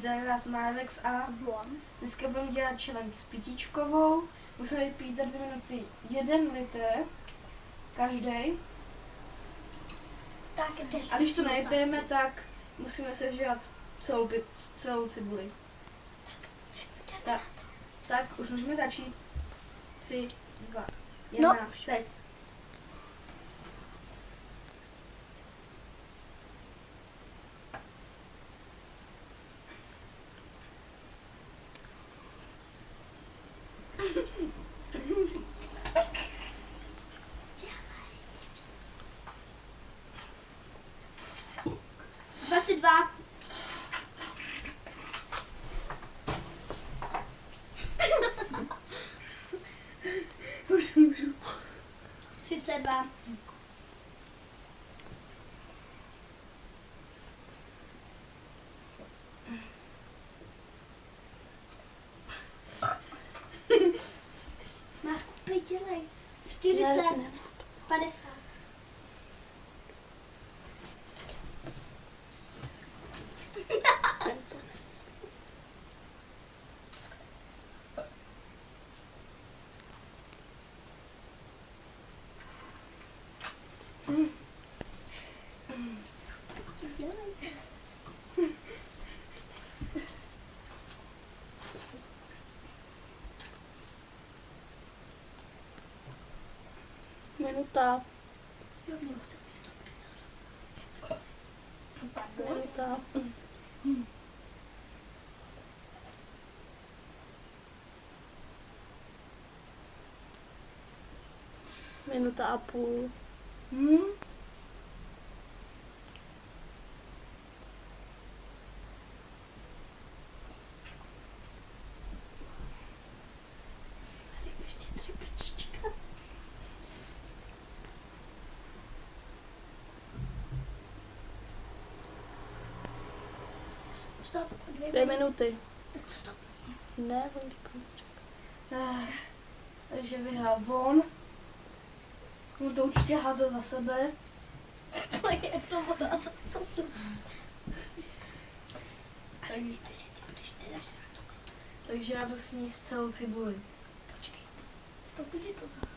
Zdravím vás Márex a dneska budeme dělat challenge s pitíčkovou. Musíme pít za 2 minuty 1 litr každý. A když to nejpijeme, tak musíme sežrat celou cibuli. Tak už můžeme začít. 3, 2, 1, teď. Můžu. 32. Marku, pojď dělej. 40. 50. Minuta. Jo, mělo se ty stopky Minuta. Minuta a půl. Ještě 3 prčička. Stop, 2 minuty. Tak stop. Ne, on Takže vyhrál on. On to určitě házel za sebe. Je to voda zase. A řekněte, že ty budeš teda žrát. Takže já jdu sníst celou cibuli. Počkej, stopí ti to za.